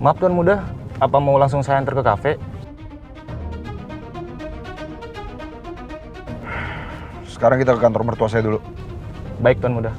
Maaf Tuan Muda, apa mau langsung saya antar ke kafe? Sekarang kita ke kantor mertua saya dulu. Baik Tuan Muda.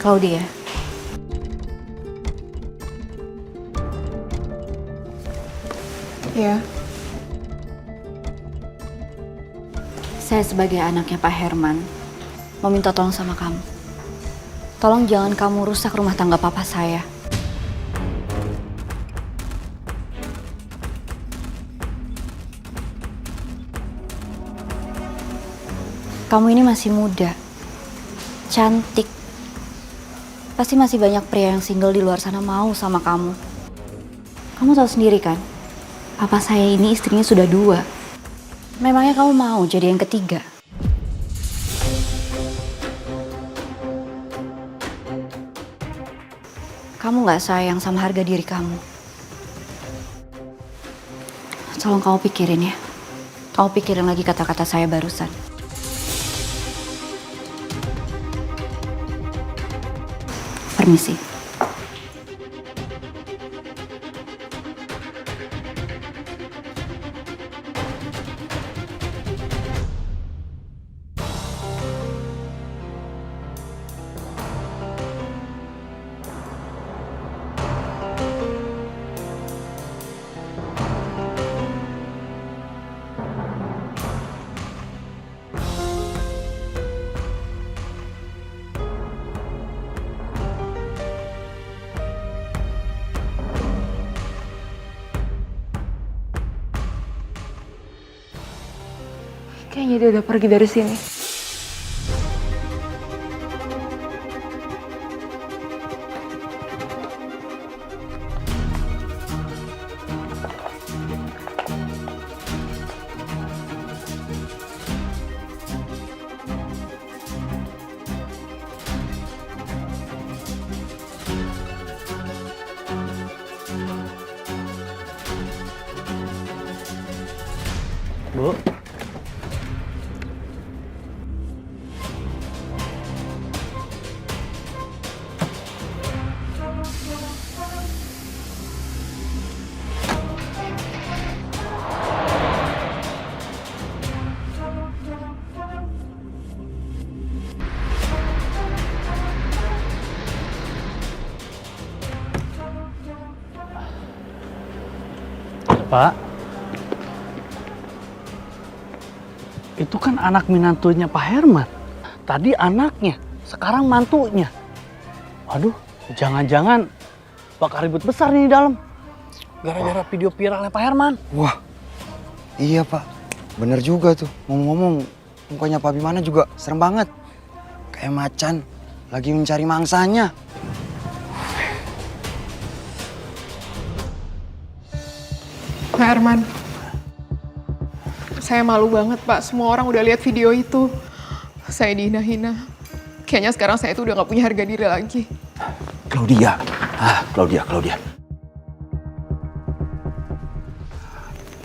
Claudia. Ya, Saya sebagai anaknya Pak Herman mau minta tolong sama kamu. Tolong jangan kamu rusak rumah tangga papa saya. Kamu ini masih muda, cantik. Pasti masih banyak pria yang single di luar sana mau sama kamu. Kamu tahu sendiri kan, papa saya ini istrinya sudah 2. Memangnya kamu mau jadi yang ketiga? Kamu gak sayang sama harga diri kamu. Tolong kamu pikirin ya. Kamu pikirin lagi kata-kata saya barusan. Permisi. kayaknya dia udah pergi dari sini. Bu. Pak, itu kan anak minantunya Pak Herman. Tadi anaknya, sekarang mantunya. Waduh, jangan-jangan bakal ribut besar nih di dalam. Gara-gara video viralnya Pak Herman. Wah, iya Pak. Bener juga tuh. Ngomong-ngomong, mukanya Pak Bimana juga serem banget. Kayak macan lagi mencari mangsanya. Pak Herman, saya malu banget Pak. Semua orang udah lihat video itu. Saya dihina-hina. Kayaknya sekarang saya tuh udah gak punya harga diri lagi. Claudia, Claudia.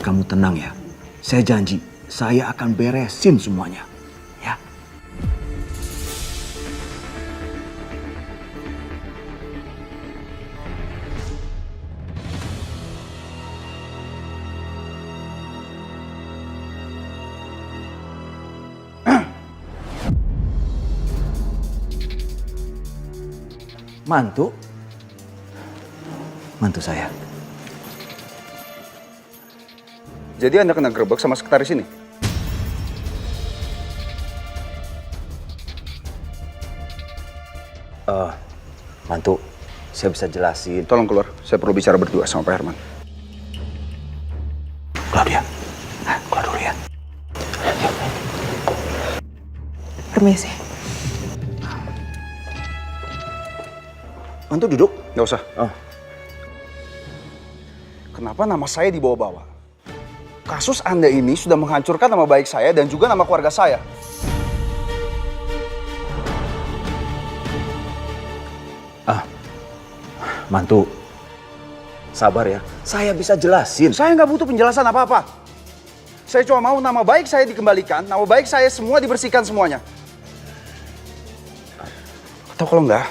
Kamu tenang ya. Saya janji, saya akan beresin semuanya. Ya. Mantu saya. Jadi Anda kena gerbek sama sekretaris ini? Mantu, saya bisa jelasin. Tolong keluar, saya perlu bicara berdua sama Pak Herman. Claudia, keluar dulu ya. Permisi. Mantu duduk. Nggak usah. Oh. Kenapa nama saya dibawa-bawa? Kasus Anda ini sudah menghancurkan nama baik saya dan juga nama keluarga saya. Mantu, sabar ya. Saya bisa jelasin. Saya nggak butuh penjelasan apa-apa. Saya cuma mau nama baik saya dikembalikan, nama baik saya semua dibersihkan semuanya. Atau kalau enggak,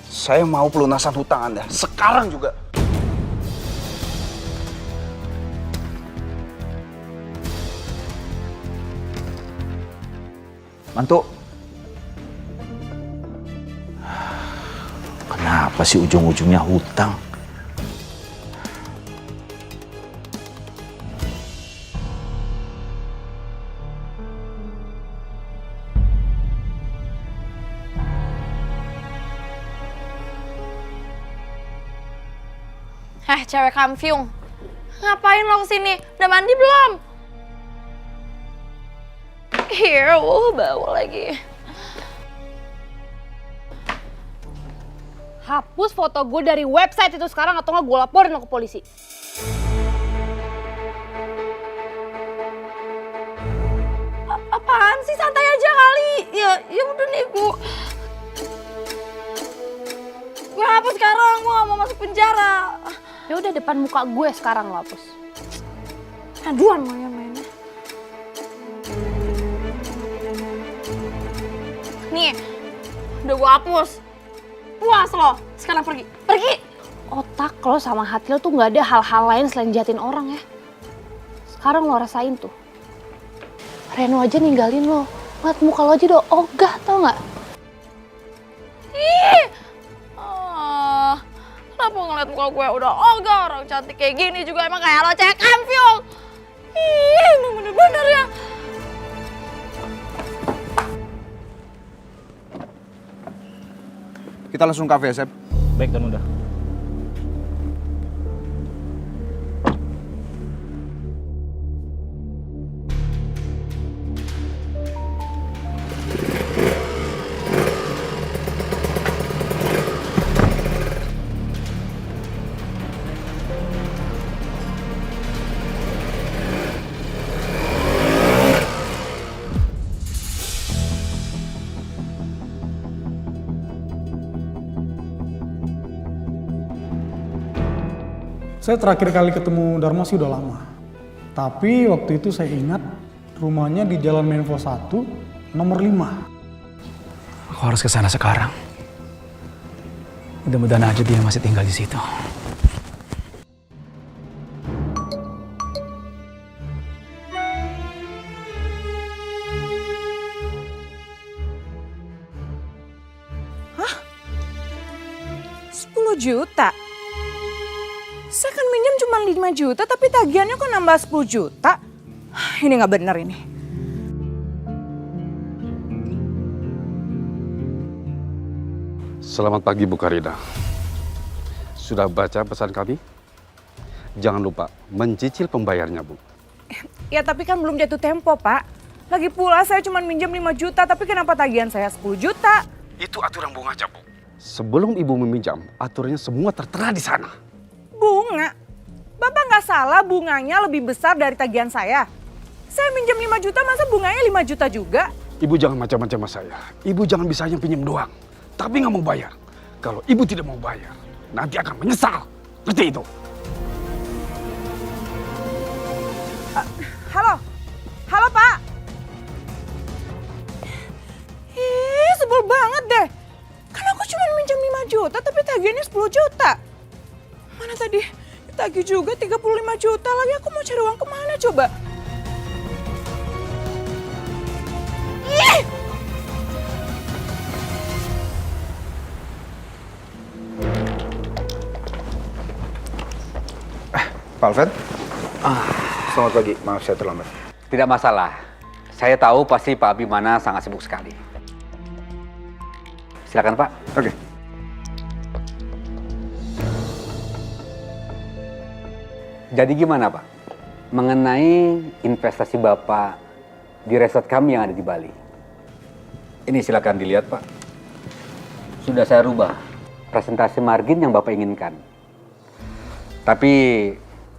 saya mau pelunasan hutang Anda sekarang juga. Mantu. Kenapa sih ujung-ujungnya hutang? Cewek kamfiung. Ngapain lo kesini? Udah mandi belum? Bau lagi. Hapus foto gue dari website itu sekarang atau nggak gue laporin lo ke polisi. Apaan sih? Santai aja kali. Ya udah nih gue hapus sekarang. Gue gak mau masuk penjara. Ya udah depan muka gue sekarang lo hapus. Aduan mainnya. Nih, udah gue hapus. Puas lo, sekarang pergi. Pergi! Otak lo sama hati lo tuh gak ada hal-hal lain selain jahatin orang ya. Sekarang lo rasain tuh. Reno aja ninggalin lo. Liat muka lo aja udah ogah, tau gak? Ih! Kenapa ngeliat muka gue udah ogah, orang cantik kayak gini juga emang kayak lo cewek kamfiung. Ih, emang bener-bener ya. Kita langsung kafe ya, Sep. Baik, Tuan Muda. Saya terakhir kali ketemu Dharma sih udah lama. Tapi waktu itu saya ingat rumahnya di Jalan Menfo 1, nomor 5. Aku harus ke sana sekarang. Mudah-mudahan aja dia masih tinggal di situ. Hah? 10 juta? Saya kan minjem cuma 5 juta tapi tagihannya kok nambah 10 juta? Ini nggak bener ini. Selamat pagi Bu Karina. Sudah baca pesan kami? Jangan lupa mencicil pembayarnya Bu. Ya tapi kan belum jatuh tempo Pak. Lagi pula saya cuma minjem 5 juta tapi kenapa tagihan saya 10 juta? Itu aturan bunga aja Bu. Sebelum Ibu meminjam, aturannya semua tertera di sana. Bunga? Bapak nggak salah bunganya lebih besar dari tagihan saya. Saya minjem 5 juta masa bunganya 5 juta juga? Ibu jangan macam-macam sama saya. Ibu jangan bisa hanya pinjam doang. Tapi nggak mau bayar. Kalau Ibu tidak mau bayar, nanti akan menyesal. Seperti itu. Halo? Halo Pak? Ih, sebel banget deh. Kan aku cuma minjem 5 juta tapi tagihannya 10 juta. Mana tadi? Tagih juga 35 juta lagi. Aku mau cari uang kemana coba? Ih! Pak Alfred. Selamat pagi. Maaf saya terlambat. Tidak masalah. Saya tahu pasti Pak Abimana sangat sibuk sekali. Silakan Pak. Oke. Jadi gimana Pak? Mengenai investasi Bapak di resort kami yang ada di Bali. Ini silakan dilihat Pak. Sudah saya rubah presentasi margin yang Bapak inginkan. Tapi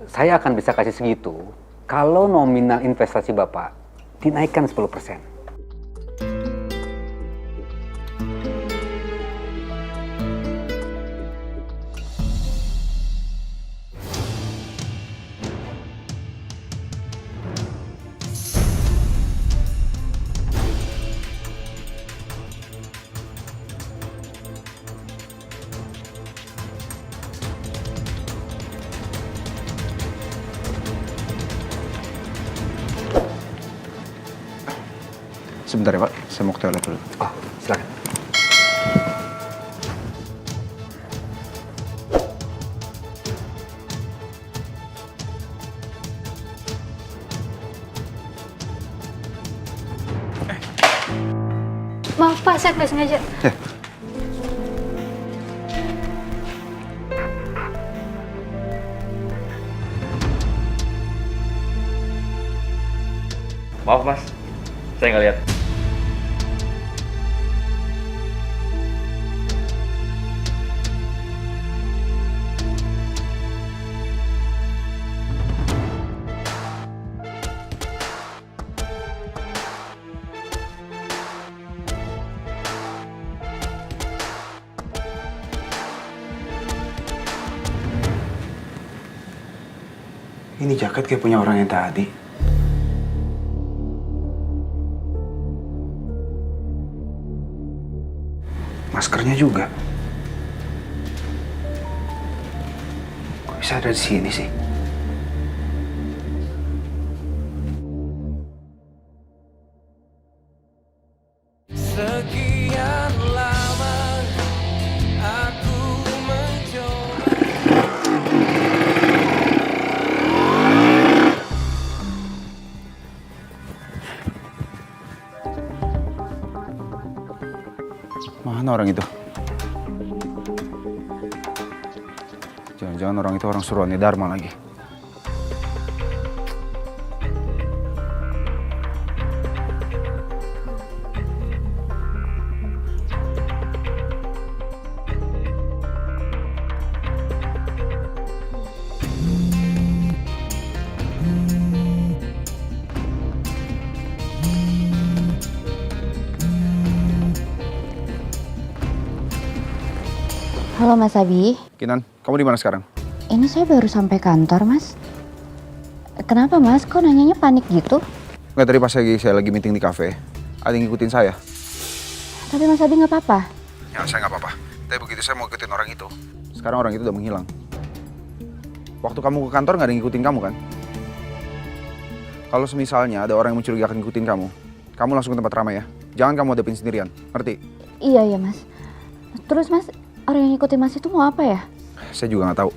saya akan bisa kasih segitu kalau nominal investasi Bapak dinaikkan 10%. Sebentar ya Pak, saya mau ke toilet dulu. Oh, silakan. Maaf Pak, saya nggak sengaja. Maaf mas, saya nggak lihat. Ini jaket kayak punya orang yang tadi. Maskernya juga. Kok bisa ada di sini sih? Sekian lama aku mencoba. Mana orang itu? Jangan-jangan orang itu orang suruhannya Dharma lagi. Halo Mas Abi. Kinan, kamu di mana sekarang? Ini saya baru sampai kantor, Mas. Kenapa, Mas? Kok nanyanya panik gitu? Nggak, tadi pas saya lagi meeting di kafe, ada yang ngikutin saya. Tapi Mas Abi nggak apa-apa. Ya, saya nggak apa-apa. Tapi begitu saya mau ikutin orang itu, sekarang orang itu udah menghilang. Waktu kamu ke kantor nggak ada yang ngikutin kamu kan? Kalau semisalnya ada orang yang mencurigakan ngikutin kamu langsung ke tempat ramai ya. Jangan kamu hadapin sendirian, ngerti? Iya, Mas. Terus, Mas, orang yang ngikutin Mas itu mau apa ya? Saya juga nggak tahu.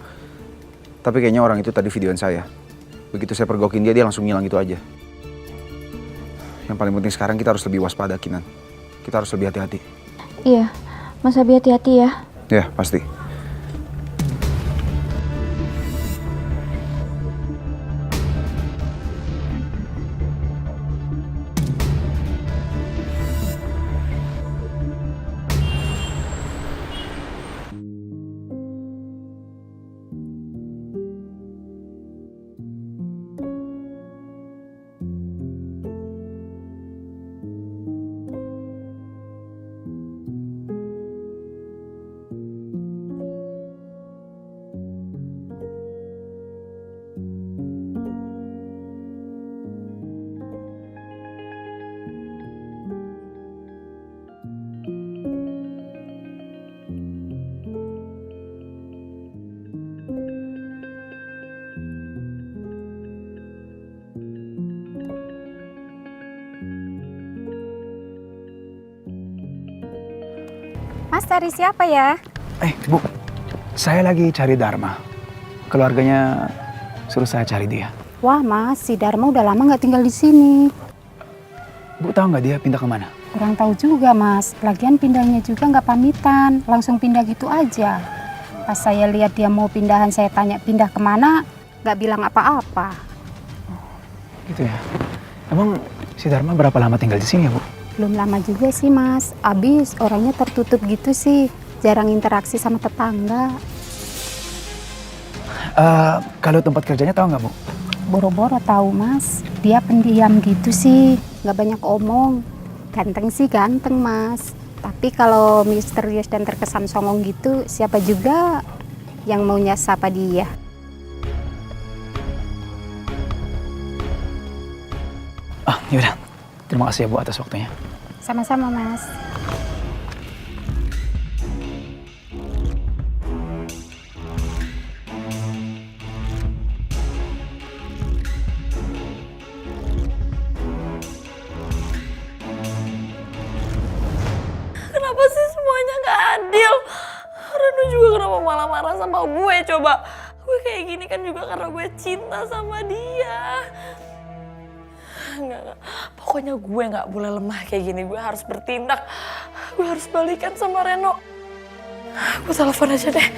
Tapi kayaknya orang itu tadi videoin saya. Begitu saya pergokin dia langsung ngilang gitu aja. Yang paling penting sekarang kita harus lebih waspada, Kinan. Kita harus lebih hati-hati. Iya, Mas Abi hati-hati ya. Ya, pasti. Mas, cari siapa ya? Bu, saya lagi cari Dharma. Keluarganya suruh saya cari dia. Wah Mas, si Dharma udah lama nggak tinggal di sini. Bu tahu nggak dia pindah kemana? Kurang tahu juga Mas. Lagian pindahnya juga nggak pamitan, langsung pindah gitu aja. Pas saya lihat dia mau pindahan, saya tanya pindah kemana, nggak bilang apa-apa. Gitu ya. Emang si Dharma berapa lama tinggal di sini ya, Bu? Belum lama juga sih Mas. Abis orangnya tertutup gitu sih, jarang interaksi sama tetangga. Kalau tempat kerjanya tahu nggak, Bu? Boro-boro tahu Mas. Dia pendiam gitu sih, nggak banyak omong. Ganteng sih ganteng Mas. Tapi kalau misterius dan terkesan songong gitu, siapa juga yang maunya sapa dia? Yaudah. Terima kasih ya Bu atas waktunya. Sama-sama Mas. Kenapa sih semuanya gak adil? Reno juga kenapa malah marah sama gue coba? Gue kayak gini kan juga karena gue cinta sama dia. Enggak. Pokoknya gue gak boleh lemah kayak gini. Gue harus bertindak. Gue harus balikan sama Reno. Gue telepon aja deh.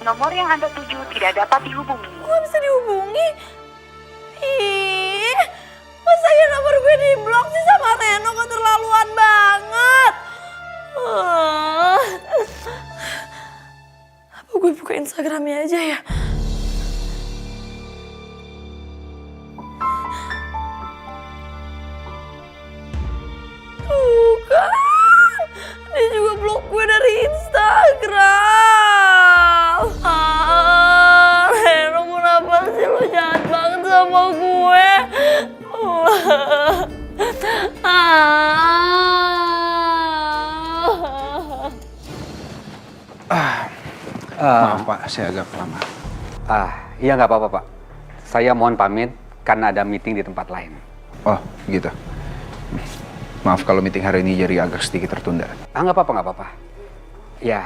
Nomor yang Anda tuju tidak dapat dihubungi. Kok bisa dihubungi? Ih, masa ya nomor gue di blok sih sama Reno? Keterlaluan banget. Apa gue buka Instagramnya aja ya? Tuh kan, dia juga blok gue dari Instagram. Reno, kenapa sih lo jahat banget sama gue? Maaf Pak, saya agak lama. Iya nggak apa-apa Pak. Saya mohon pamit karena ada meeting di tempat lain. Oh, gitu. Maaf kalau meeting hari ini jadi agak sedikit tertunda. Nggak apa-apa. Ya,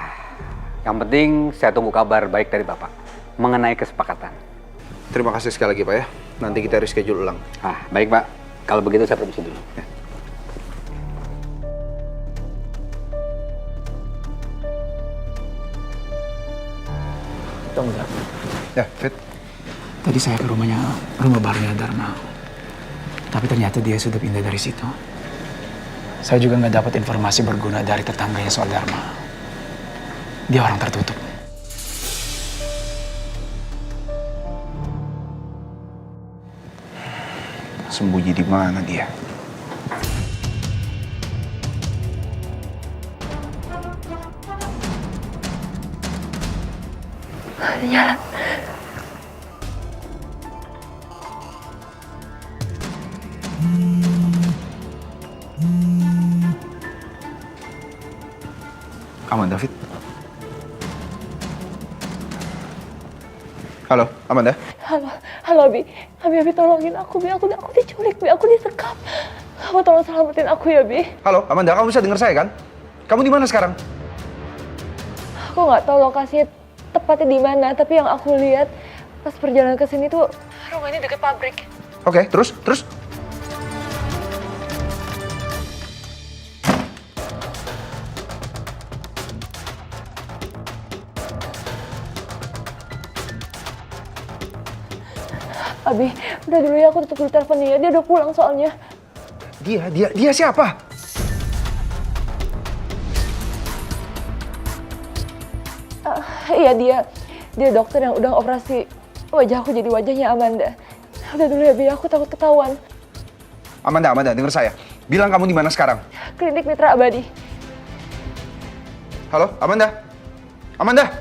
yang penting saya tunggu kabar baik dari Bapak mengenai kesepakatan. Terima kasih sekali lagi Pak ya. Nanti kita reschedule ulang. Baik Pak. Kalau begitu saya permisi dulu. Ya. Tunggu bentar. Ya, Fit. Tadi saya ke rumah barunya Dharma. Tapi ternyata dia sudah pindah dari situ. Saya juga nggak dapat informasi berguna dari tetangganya soal Dharma. Dia orang tertutup. Sembunyi di mana dia? Jalan. Amanda, Fit. Halo, Amanda. Halo Bi. Abi tolongin aku, Bi. Aku diculik, Bi. Aku disekap. Kamu tolong selamatin aku ya, Bi. Halo, Amanda, kamu bisa dengar saya kan? Kamu di mana sekarang? Aku nggak tahu lokasinya tepatnya di mana, tapi yang aku lihat pas perjalanan ke sini tuh rumahnya deket pabrik. Oke, terus? Abi, udah dulu ya, aku tutup dulu teleponnya ya. Dia udah pulang soalnya. Dia siapa? Iya, dia dokter yang udah operasi wajah aku jadi wajahnya Amanda. Udah dulu ya, Bi, aku takut ketahuan. Amanda, dengar saya. Bilang kamu di mana sekarang? Klinik Mitra Abadi. Halo, Amanda?